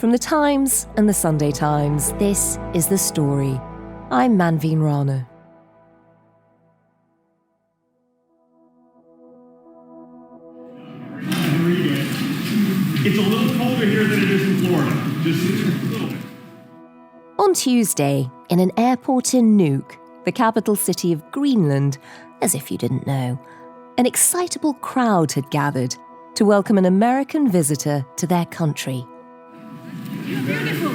From The Times and The Sunday Times, this is The Story. I'm Manveen Rana. It's a little colder here than it is in Florida. Just a little bit. On Tuesday, in an airport in Nuke, the capital city of Greenland, as if you didn't know, an excitable crowd had gathered to welcome an American visitor to their country. You're beautiful.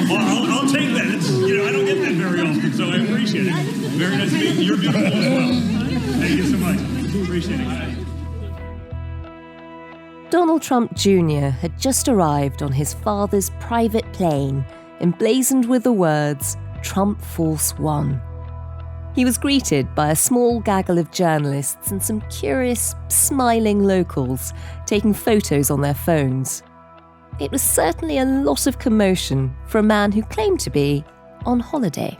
Well, I'll take that. I don't get that very often, so I appreciate it. Very nice to meet you. You're beautiful as well. Thank you so much. Appreciate it, guys. Donald Trump Jr. had just arrived on his father's private plane, emblazoned with the words, Trump Force One. He was greeted by a small gaggle of journalists and some curious, smiling locals taking photos on their phones. It was certainly a lot of commotion for a man who claimed to be on holiday.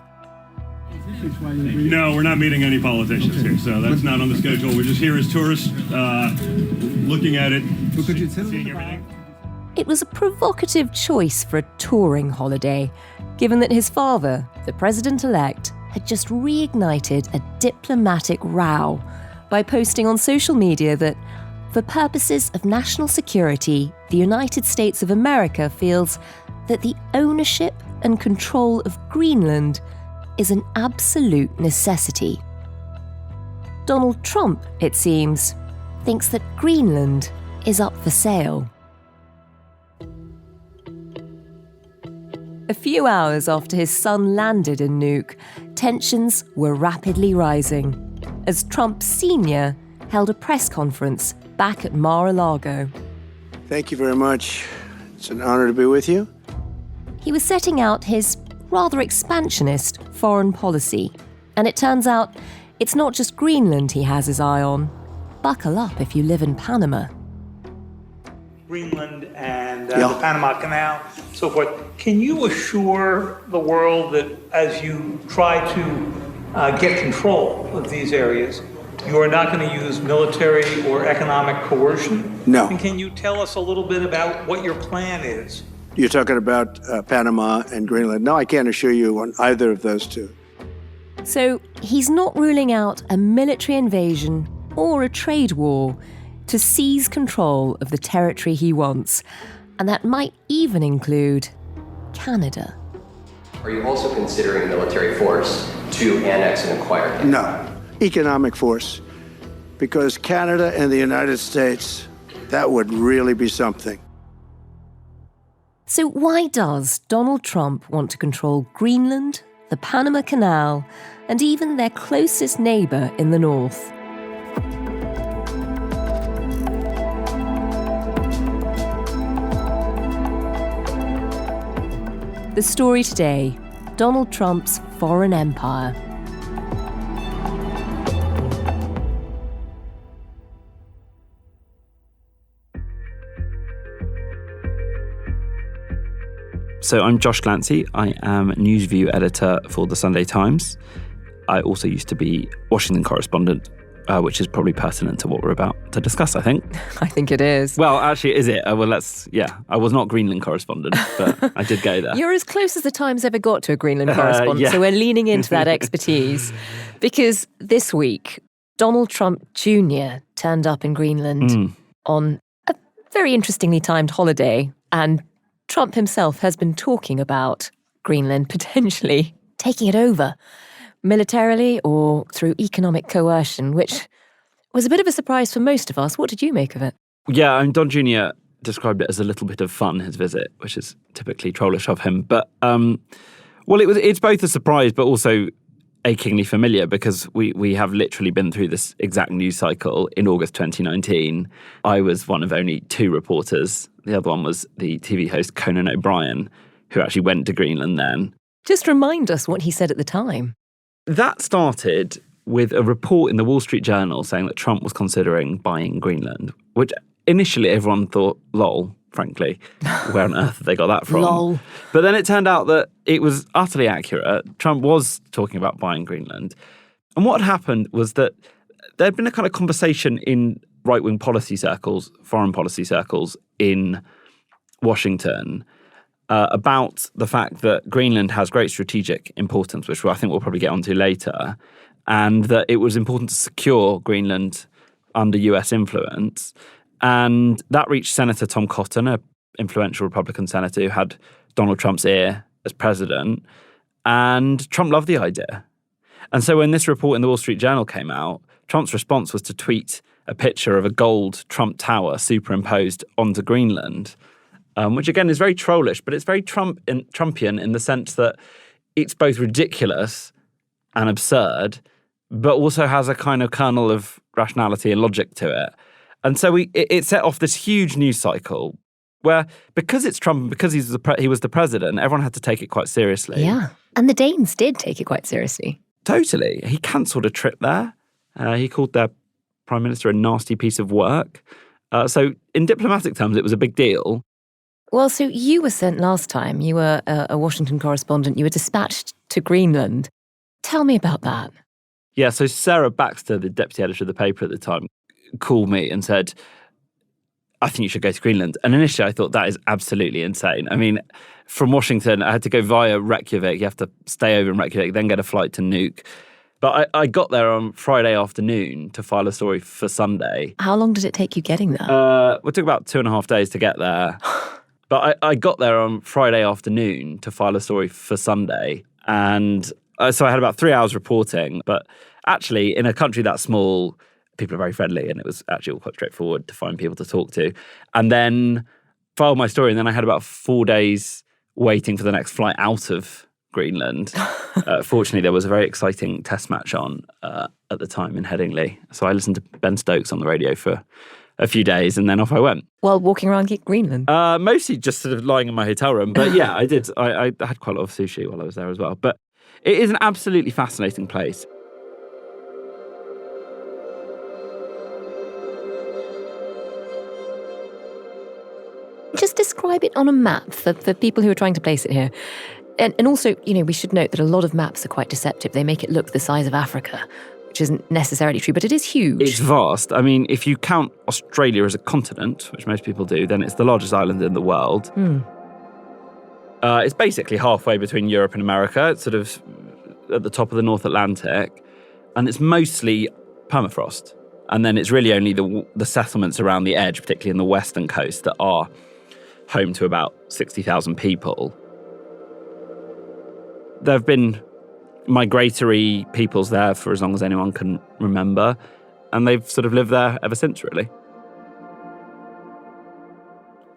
No, we're not meeting any politicians here, so that's not on the schedule. We're just here as tourists, looking at it, seeing everything. It was a provocative choice for a touring holiday, given that his father, the president-elect, had just reignited a diplomatic row by posting on social media that, for purposes of national security, the United States of America feels that the ownership and control of Greenland is an absolute necessity. Donald Trump, it seems, thinks that Greenland is up for sale. A few hours after his son landed in Nuke, tensions were rapidly rising as Trump Sr. held a press conference back at Mar-a-Lago. Thank you very much. It's an honor to be with you. He was setting out his rather expansionist foreign policy, and it turns out it's not just Greenland he has his eye on. Buckle up if you live in Panama. Greenland and the Panama Canal, so forth. Can you assure the world that as you try to get control of these areas, you are not going to use military or economic coercion? No. And can you tell us a little bit about what your plan is? You're talking about Panama and Greenland. No, I can't assure you on either of those two. So he's not ruling out a military invasion or a trade war to seize control of the territory he wants. And that might even include Canada. Are you also considering military force to annex and acquire Canada? No. Economic force. Because Canada and the United States, that would really be something. So why does Donald Trump want to control Greenland, the Panama Canal, and even their closest neighbour in the north? The story today, Donald Trump's foreign empire. So I'm Josh Glancy. I am news view editor for The Sunday Times. I also used to be Washington correspondent, which is probably pertinent to what we're about to discuss, I think. I think it is. Well, actually, is it? I was not Greenland correspondent, but I did go there. You're as close as the Times ever got to a Greenland correspondent, yeah. So we're leaning into that expertise. Because this week, Donald Trump Jr. turned up in Greenland on a very interestingly timed holiday, and Trump himself has been talking about Greenland potentially taking it over, militarily or through economic coercion, which was a bit of a surprise for most of us. What did you make of it? Yeah, Don Jr. described it as a little bit of fun, his visit, which is typically trollish of him. But, it's both a surprise but also achingly familiar because we have literally been through this exact news cycle in August 2019. I was one of only two reporters. The other one was the TV host Conan O'Brien, who actually went to Greenland then. Just remind us what he said at the time. That started with a report in the Wall Street Journal saying that Trump was considering buying Greenland, which initially everyone thought, lol, frankly. Where on earth have they got that from? Lol. But then it turned out that it was utterly accurate. Trump was talking about buying Greenland. And what had happened was that there had been a kind of conversation in right-wing policy circles, foreign policy circles, in Washington about the fact that Greenland has great strategic importance, which I think we'll probably get onto later, and that it was important to secure Greenland under US influence. And that reached Senator Tom Cotton, an influential Republican senator who had Donald Trump's ear as president. And Trump loved the idea. And so when this report in the Wall Street Journal came out, Trump's response was to tweet a picture of a gold Trump Tower superimposed onto Greenland, which again is very trollish, but it's very Trumpian in the sense that it's both ridiculous and absurd, but also has a kind of kernel of rationality and logic to it. And so it set off this huge news cycle where, because it's Trump and because he was the president, everyone had to take it quite seriously. Yeah, and the Danes did take it quite seriously. Totally. He cancelled a trip there. He called their prime minister a nasty piece of work. So in diplomatic terms, it was a big deal. Well, so you were sent last time. You were a Washington correspondent. You were dispatched to Greenland. Tell me about that. Yeah, so Sarah Baxter, the deputy editor of the paper at the time, called me and said, I think you should go to Greenland. And initially I thought that is absolutely insane. I mean, from Washington, I had to go via Reykjavik. You have to stay over in Reykjavik, then get a flight to Nuke. But I got there on Friday afternoon to file a story for Sunday. How long did it take you getting there? It took about 2.5 days to get there. But I got there on Friday afternoon to file a story for Sunday. And so I had about 3 hours reporting. But actually, in a country that small, people are very friendly. And it was actually all quite straightforward to find people to talk to. And then filed my story. And then I had about 4 days waiting for the next flight out of Greenland. Fortunately, there was a very exciting test match on at the time in Headingley. So I listened to Ben Stokes on the radio for a few days and then off I went. While walking around Greenland? Mostly just sort of lying in my hotel room. But yeah, I did. I had quite a lot of sushi while I was there as well. But it is an absolutely fascinating place. Just describe it on a map for people who are trying to place it here. And also, we should note that a lot of maps are quite deceptive. They make it look the size of Africa, which isn't necessarily true, but it is huge. It's vast. I mean, if you count Australia as a continent, which most people do, then it's the largest island in the world. It's basically halfway between Europe and America. It's sort of at the top of the North Atlantic. And it's mostly permafrost. And then it's really only the settlements around the edge, particularly in the western coast, that are home to about 60,000 people. There have been migratory peoples there for as long as anyone can remember, and they've sort of lived there ever since, really.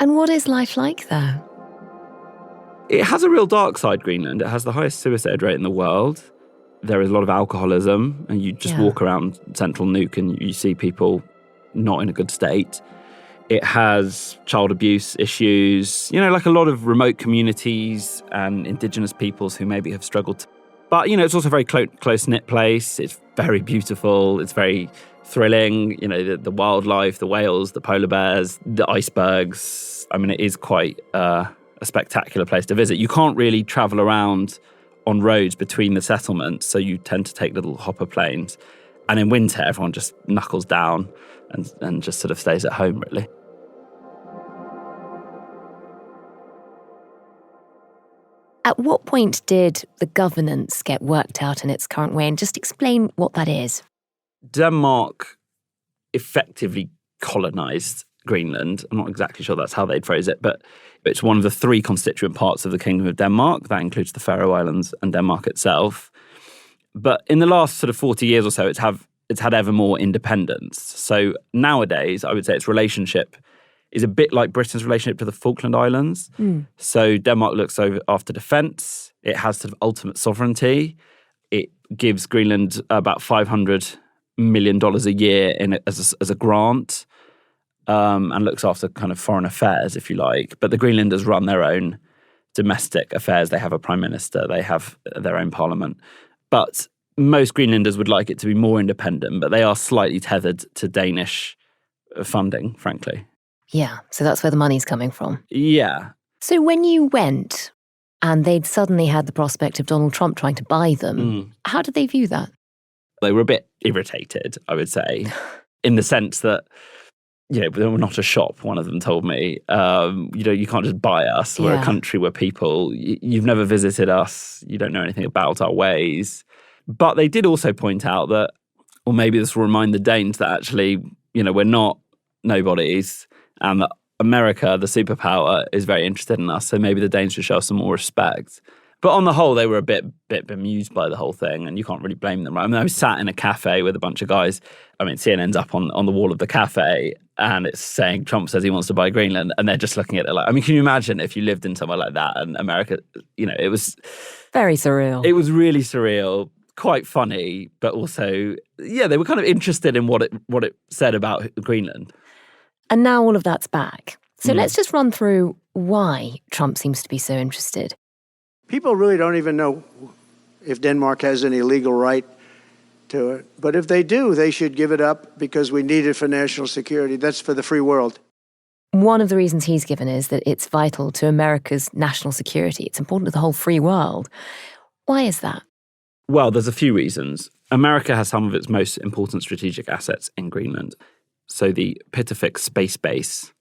And what is life like there? It has a real dark side, Greenland. It has the highest suicide rate in the world. There is a lot of alcoholism, and you just walk around central Nuke and you see people not in a good state. It has child abuse issues, like a lot of remote communities and indigenous peoples who maybe have struggled. But, it's also a very close-knit place. It's very beautiful. It's very thrilling. The wildlife, the whales, the polar bears, the icebergs. I mean, it is quite a spectacular place to visit. You can't really travel around on roads between the settlements, so you tend to take little hopper planes. And in winter, everyone just knuckles down and just sort of stays at home, really. At what point did the governance get worked out in its current way? And just explain what that is. Denmark effectively colonised Greenland. I'm not exactly sure that's how they'd phrase it, but it's one of the 3 constituent parts of the Kingdom of Denmark. That includes the Faroe Islands and Denmark itself. But in the last sort of 40 years or so, it's had ever more independence. So nowadays, I would say its relationship is a bit like Britain's relationship to the Falkland Islands. So Denmark looks after defence. It has sort of ultimate sovereignty. It gives Greenland about $500 million a year as a grant, and looks after kind of foreign affairs, if you like. But the Greenlanders run their own domestic affairs. They have a prime minister. They have their own parliament. But most Greenlanders would like it to be more independent, but they are slightly tethered to Danish funding, frankly. Yeah, so that's where the money's coming from. Yeah. So when you went and they'd suddenly had the prospect of Donald Trump trying to buy them, how did they view that? They were a bit irritated, I would say, in the sense that we're not a shop, one of them told me. You can't just buy us. We're a country, we're people. You've never visited us. You don't know anything about our ways. But they did also point out that, or maybe this will remind the Danes that actually, we're not nobodies, and that America, the superpower, is very interested in us. So maybe the Danes should show us some more respect. But on the whole, they were a bit bemused by the whole thing, and you can't really blame them, right? I mean, I was sat in a cafe with a bunch of guys. I mean, CNN's up on the wall of the cafe, and it's saying Trump says he wants to buy Greenland, and they're just looking at it like, I mean, can you imagine if you lived in somewhere like that and America, it was... Very surreal. It was really surreal, quite funny, but also, they were kind of interested in what it said about Greenland. And now all of that's back. So let's just run through why Trump seems to be so interested. People really don't even know if Denmark has any legal right to it. But if they do, they should give it up because we need it for national security. That's for the free world. One of the reasons he's given is that it's vital to America's national security. It's important to the whole free world. Why is that? Well, there's a few reasons. America has some of its most important strategic assets in Greenland. So the Pitafik space base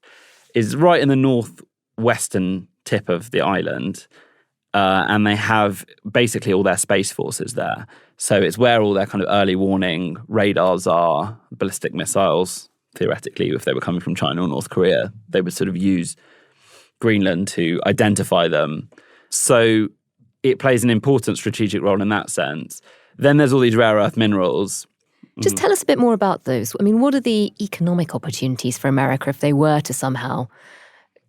is right in the northwestern tip of the island. And they have basically all their space forces there. So it's where all their kind of early warning radars are, ballistic missiles. Theoretically, if they were coming from China or North Korea, they would sort of use Greenland to identify them. So it plays an important strategic role in that sense. Then there's all these rare earth minerals. Just tell us a bit more about those. I mean, what are the economic opportunities for America if they were to somehow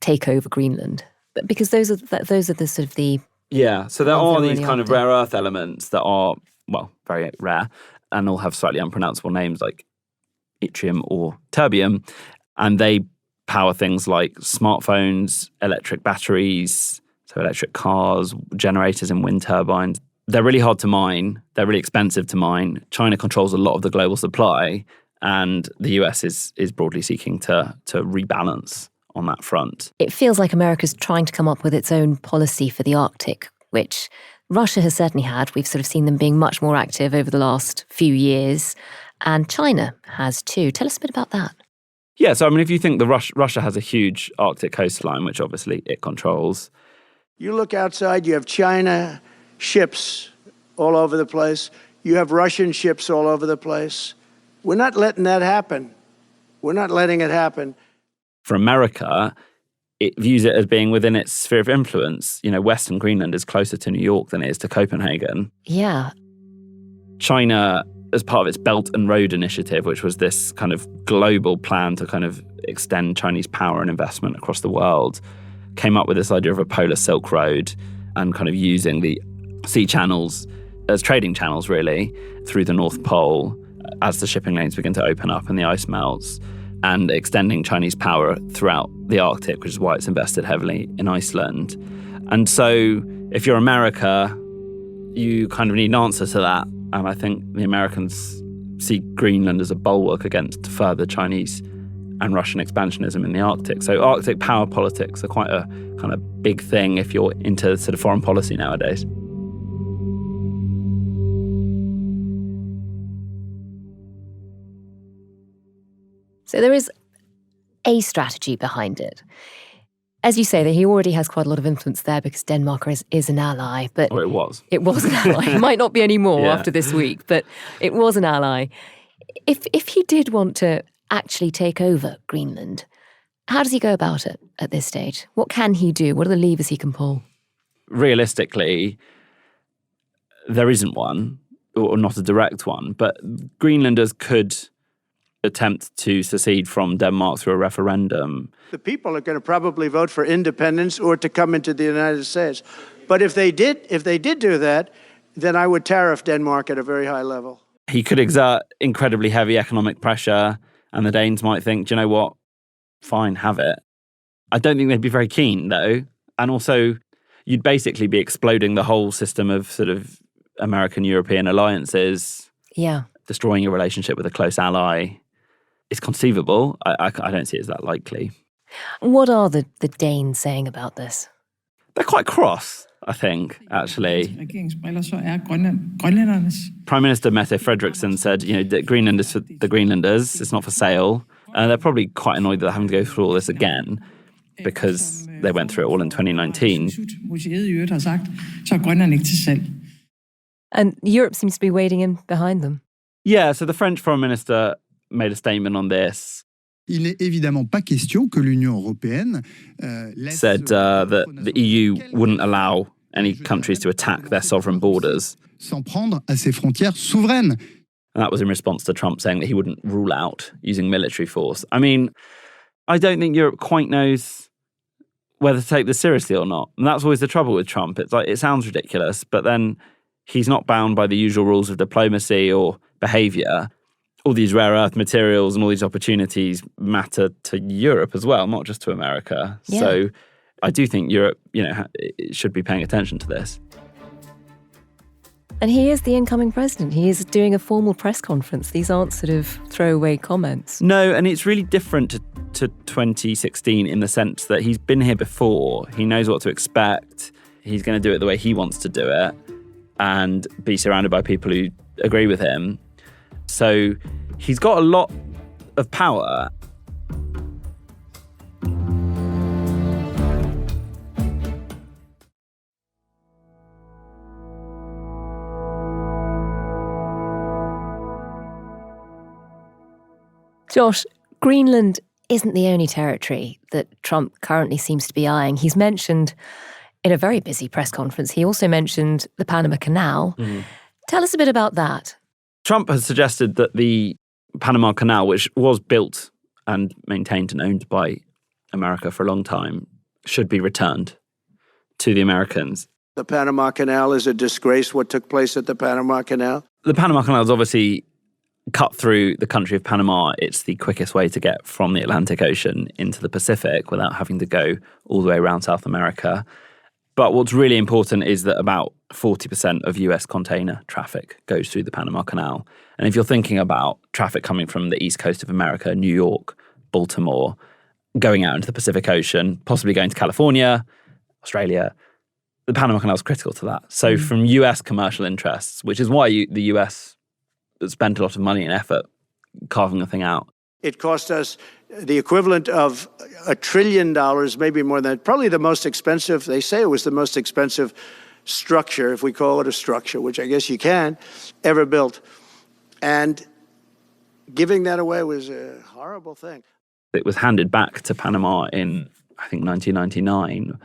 take over Greenland? Because those are the sort of the... Yeah, so there are these kind of rare earth elements that are, well, very rare and all have slightly unpronounceable names like yttrium or terbium. And they power things like smartphones, electric batteries, so electric cars, generators and wind turbines. They're really hard to mine. They're really expensive to mine. China controls a lot of the global supply, and the US is broadly seeking to rebalance on that front. It feels like America's trying to come up with its own policy for the Arctic, which Russia has certainly had. We've sort of seen them being much more active over the last few years, and China has too. Tell us a bit about that. Yeah, so I mean, if you think Russia has a huge Arctic coastline, which obviously it controls. You look outside, you have China ships all over the place. You have Russian ships all over the place. We're not letting that happen. We're not letting it happen. For America, it views it as being within its sphere of influence. Western Greenland is closer to New York than it is to Copenhagen. Yeah. China, as part of its Belt and Road Initiative, which was this kind of global plan to kind of extend Chinese power and investment across the world, came up with this idea of a polar Silk Road and kind of using the sea channels as trading channels, really, through the North Pole as the shipping lanes begin to open up and the ice melts, and extending Chinese power throughout the Arctic, which is why it's invested heavily in Iceland. And so if you're America, you kind of need an answer to that. And I think the Americans see Greenland as a bulwark against further Chinese and Russian expansionism in the Arctic. So Arctic power politics are quite a kind of big thing if you're into sort of foreign policy nowadays. So there is a strategy behind it. As you say, that he already has quite a lot of influence there because Denmark is an ally. But it was. It was an ally. It might not be anymore after this week, but it was an ally. If he did want to actually take over Greenland, how does he go about it at this stage? What can he do? What are the levers he can pull? Realistically, there isn't one, or not a direct one, but Greenlanders could attempt to secede from Denmark through a referendum. The people are going to probably vote for independence or to come into the United States. But if they did do that, then I would tariff Denmark at a very high level. He could exert incredibly heavy economic pressure, and the Danes might think, do you know what? Fine, have it. I don't think they'd be very keen, though. And also, you'd basically be exploding the whole system of sort of American-European alliances. Yeah. Destroying your relationship with a close ally. It's conceivable. I don't see it as that likely. What are the Danes saying about this? They're quite cross, I think, actually. regeringsbriller, så grønlændernes. Prime Minister Mette Frederiksen said, that Greenland is for the Greenlanders, it's not for sale. They're probably quite annoyed that they're having to go through all this again because they went through it all in 2019. Museet i øvrigt har sagt, så Grønland ikke til salg. And Europe seems to be wading in behind them. Yeah, so the French Foreign Minister made a statement on this. Il n'est évidemment pas question que l'Union européenne said that the EU wouldn't allow any countries to attack their sovereign borders. s'en prendre à ses frontières souveraines. And that was in response to Trump saying that he wouldn't rule out using military force. I mean, I don't think Europe quite knows whether to take this seriously or not. And that's always the trouble with Trump. It's like, it sounds ridiculous, but then he's not bound by the usual rules of diplomacy or behaviour. All these rare earth materials and all these opportunities matter to Europe as well, not just to America. Yeah. So I do think Europe, should be paying attention to this. And he is the incoming president. He is doing a formal press conference. These aren't sort of throwaway comments. No, and it's really different to 2016 in the sense that he's been here before. He knows what to expect. He's going to do it the way he wants to do it and be surrounded by people who agree with him. So he's got a lot of power. Josh, Greenland isn't the only territory that Trump currently seems to be eyeing. He's mentioned in a very busy press conference, he also mentioned the Panama Canal. Mm. Tell us a bit about that. Trump has suggested that the Panama Canal, which was built and maintained and owned by America for a long time, should be returned to the Americans. The Panama Canal is a disgrace, what took place at the Panama Canal. The Panama Canal is obviously cut through the country of Panama. It's the quickest way to get from the Atlantic Ocean into the Pacific without having to go all the way around South America. But what's really important is that about 40% of US container traffic goes through the Panama Canal. And if you're thinking about traffic coming from the east coast of America, New York, Baltimore, going out into the Pacific Ocean, possibly going to California, Australia, the Panama Canal is critical to that. So from US commercial interests, which is why the US spent a lot of money and effort carving the thing out. It cost us the equivalent of $1 trillion, maybe more than that. Probably the most expensive, they say it was the most expensive structure, if we call it a structure, which I guess you can, ever built. And giving that away was a horrible thing. It was handed back to Panama in, I think, 1999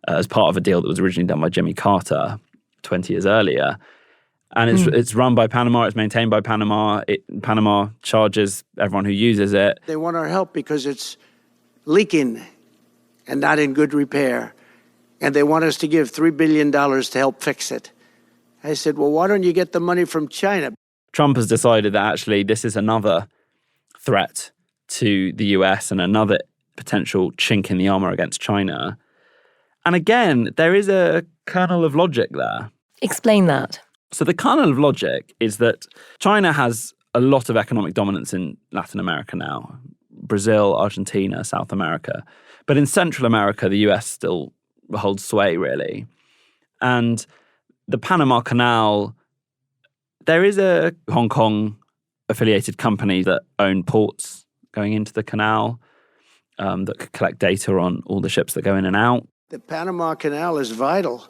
as part of a deal that was originally done by Jimmy Carter 20 years earlier. And it's run by Panama, it's maintained by Panama. Panama charges everyone who uses it. They want our help because it's leaking and not in good repair. And they want us to give $3 billion to help fix it. I said, well, why don't you get the money from China? Trump has decided that actually this is another threat to the US and another potential chink in the armor against China. And again, there is a kernel of logic there. Explain that. So the kernel of logic is that China has a lot of economic dominance in Latin America now. Brazil, Argentina, South America. But in Central America, the US still holds sway, really. And the Panama Canal, there is a Hong Kong affiliated company that own ports going into the canal that could collect data on all the ships that go in and out. The Panama Canal is vital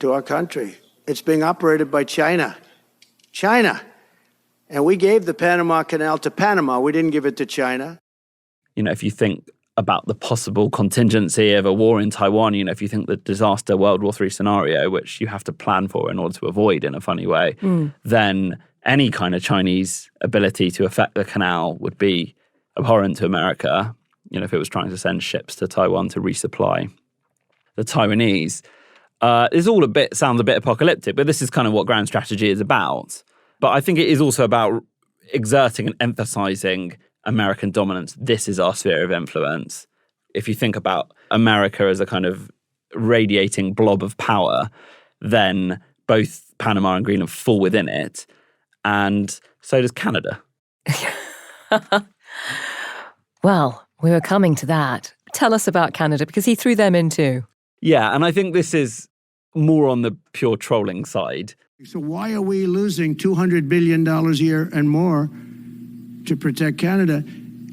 to our country. It's being operated by China. China. And we gave the Panama Canal to Panama. We didn't give it to China. If you think about the possible contingency of a war in Taiwan, if you think the disaster World War III scenario, which you have to plan for in order to avoid in a funny way, then any kind of Chinese ability to affect the canal would be abhorrent to America, if it was trying to send ships to Taiwan to resupply the Taiwanese. This all sounds a bit apocalyptic, but this is kind of what grand strategy is about. But I think it is also about exerting and emphasizing American dominance. This is our sphere of influence. If you think about America as a kind of radiating blob of power, then both Panama and Greenland fall within it. And so does Canada. Well, we were coming to that. Tell us about Canada, because he threw them in too. Yeah, and I think this is more on the pure trolling side. So why are we losing $200 billion a year and more to protect Canada?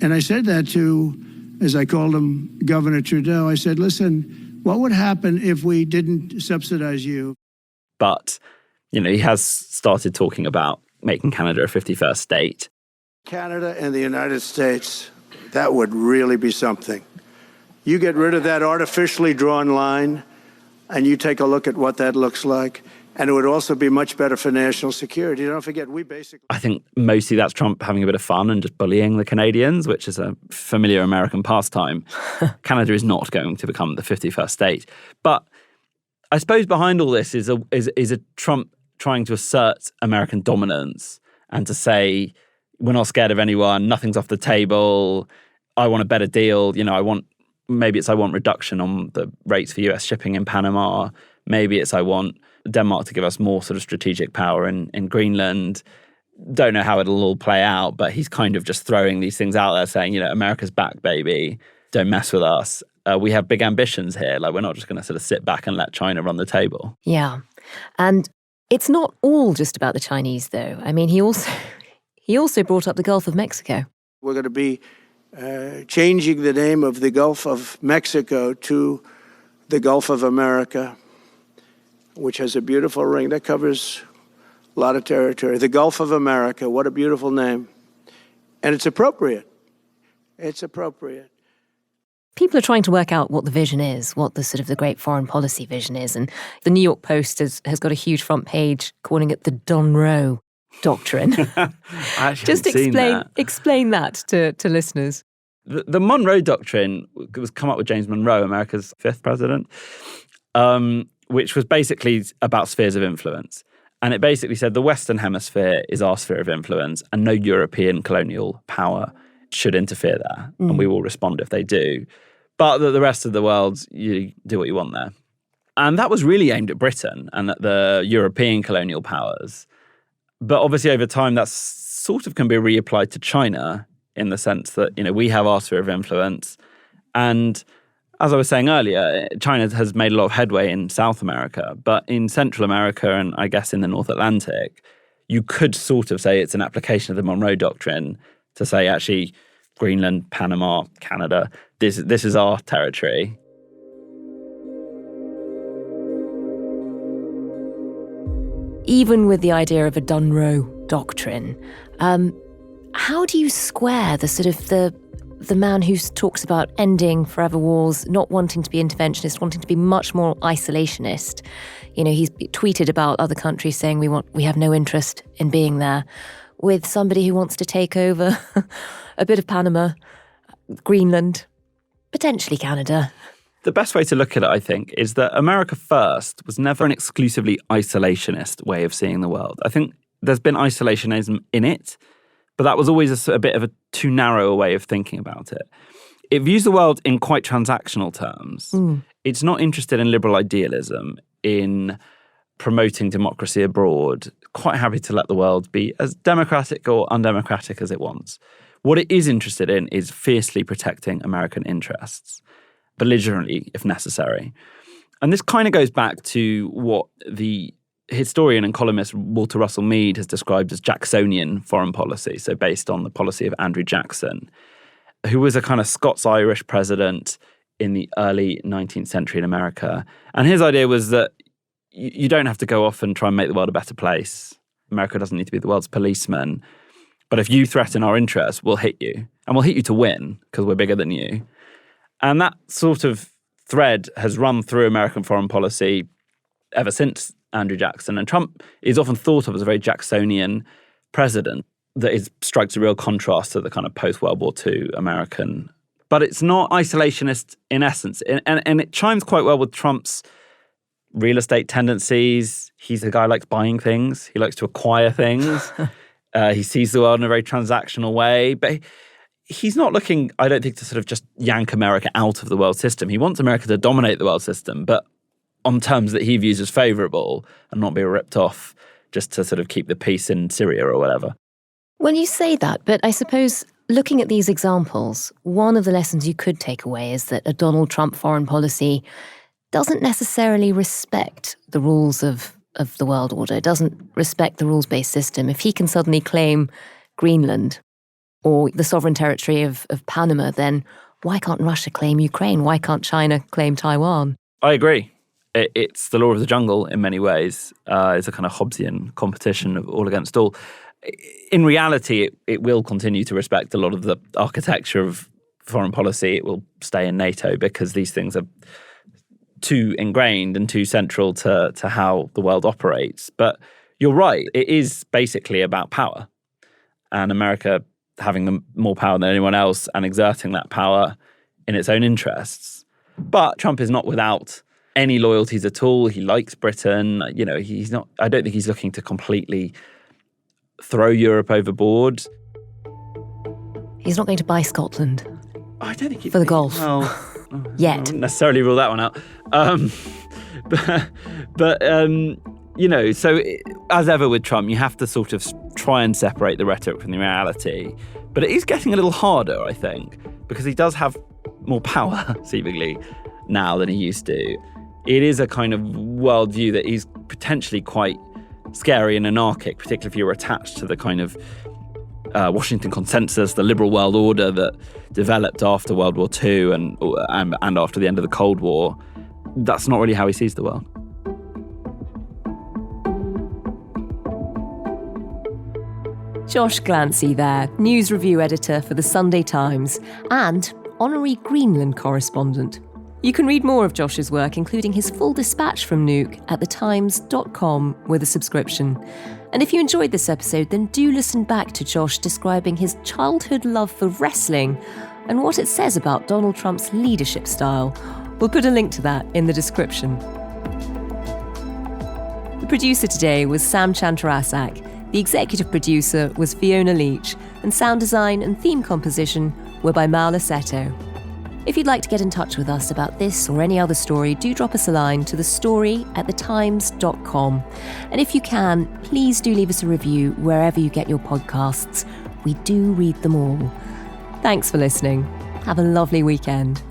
And I said that to, as I called him, Governor Trudeau. I said, listen, what would happen if we didn't subsidize you? But, he has started talking about making Canada a 51st state. Canada and the United States, that would really be something. You get rid of that artificially drawn line, and you take a look at what that looks like, and it would also be much better for national security. Don't forget, I think mostly that's Trump having a bit of fun and just bullying the Canadians, which is a familiar American pastime. Canada is not going to become the 51st state. But I suppose behind all this is a Trump trying to assert American dominance and to say, we're not scared of anyone, nothing's off the table, I want a better deal, I want reduction on the rates for US shipping in Panama, maybe it's I want Denmark to give us more sort of strategic power in Greenland. Don't know how it'll all play out, but he's kind of just throwing these things out there saying, America's back, baby, don't mess with us. We have big ambitions here, we're not just going to sort of sit back and let China run the table. Yeah, and it's not all just about the Chinese, though. I mean, he also brought up the Gulf of Mexico. We're going to be changing the name of the Gulf of Mexico to the Gulf of America, which has a beautiful ring that covers a lot of territory. The Gulf of America, what a beautiful name. And it's appropriate. It's appropriate. People are trying to work out what the vision is, what the sort of the great foreign policy vision is. And the New York Post has got a huge front page calling it the Monroe Doctrine. Just explain that to listeners. The Monroe Doctrine was come up with James Monroe, America's 5th president, which was basically about spheres of influence. And it basically said the Western Hemisphere is our sphere of influence and no European colonial power should interfere there. And we will respond if they do. But that the rest of the world, you do what you want there. And that was really aimed at Britain and at the European colonial powers. But obviously over time, that sort of can be reapplied to China in the sense that, we have our sphere of influence. And as I was saying earlier, China has made a lot of headway in South America, but in Central America and I guess in the North Atlantic, you could sort of say it's an application of the Monroe Doctrine to say, actually, Greenland, Panama, Canada, this is our territory. Even with the idea of a Monroe Doctrine, how do you square the sort of the man who talks about ending forever wars, not wanting to be interventionist, wanting to be much more isolationist? He's tweeted about other countries saying we have no interest in being there, with somebody who wants to take over a bit of Panama, Greenland, potentially Canada. The best way to look at it, I think, is that America First was never an exclusively isolationist way of seeing the world. I think there's been isolationism in it, but that was always a bit of a too narrow a way of thinking about it. It views the world in quite transactional terms. It's not interested in liberal idealism, in promoting democracy abroad, quite happy to let the world be as democratic or undemocratic as it wants. What it is interested in is fiercely protecting American interests, belligerently if necessary. And this kind of goes back to what the historian and columnist Walter Russell Mead has described as Jacksonian foreign policy, so based on the policy of Andrew Jackson, who was a kind of Scots-Irish president in the early 19th century in America. And his idea was that you don't have to go off and try and make the world a better place. America doesn't need to be the world's policeman. But if you threaten our interests, we'll hit you. And we'll hit you to win, because we're bigger than you. And that sort of thread has run through American foreign policy ever since Andrew Jackson. And Trump is often thought of as a very Jacksonian president that strikes a real contrast to the kind of post-World War II American. But it's not isolationist in essence. And it chimes quite well with Trump's real estate tendencies. He's a guy who likes buying things. He likes to acquire things. He sees the world in a very transactional way. But he's not looking, I don't think, to sort of just yank America out of the world system. He wants America to dominate the world system, but on terms that he views as favourable and not be ripped off just to sort of keep the peace in Syria or whatever. Well, you say that, but I suppose looking at these examples, one of the lessons you could take away is that a Donald Trump foreign policy doesn't necessarily respect the rules of the world order, doesn't respect the rules-based system. If he can suddenly claim Greenland or the sovereign territory of Panama, then why can't Russia claim Ukraine? Why can't China claim Taiwan? I agree. It's the law of the jungle in many ways. It's a kind of Hobbesian competition of all against all. In reality, it will continue to respect a lot of the architecture of foreign policy. It will stay in NATO because these things are too ingrained and too central to how the world operates. But you're right, it is basically about power. And America having more power than anyone else and exerting that power in its own interests. But Trump is not without any loyalties at all. He likes Britain. You know, he's not. I don't think he's looking to completely throw Europe overboard. He's not going to buy Scotland. I don't think for the golf. Well, yet. I wouldn't necessarily rule that one out. But you know, so as ever with Trump, you have to sort of try and separate the rhetoric from the reality. But it is getting a little harder, I think, because he does have more power, seemingly, now than he used to. It is a kind of worldview that is potentially quite scary and anarchic, particularly if you're attached to the kind of Washington consensus, the liberal world order that developed after World War II and after the end of the Cold War. That's not really how he sees the world. Josh Glancy there, news review editor for the Sunday Times and honorary Greenland correspondent. You can read more of Josh's work, including his full dispatch from Nuke, at thetimes.com with a subscription. And if you enjoyed this episode, then do listen back to Josh describing his childhood love for wrestling and what it says about Donald Trump's leadership style. We'll put a link to that in the description. The producer today was Sam Chantarasak. The executive producer was Fiona Leach, and sound design and theme composition were by Maula Seto. If you'd like to get in touch with us about this or any other story, do drop us a line to thestory@thetimes.com. And if you can, please do leave us a review wherever you get your podcasts. We do read them all. Thanks for listening. Have a lovely weekend.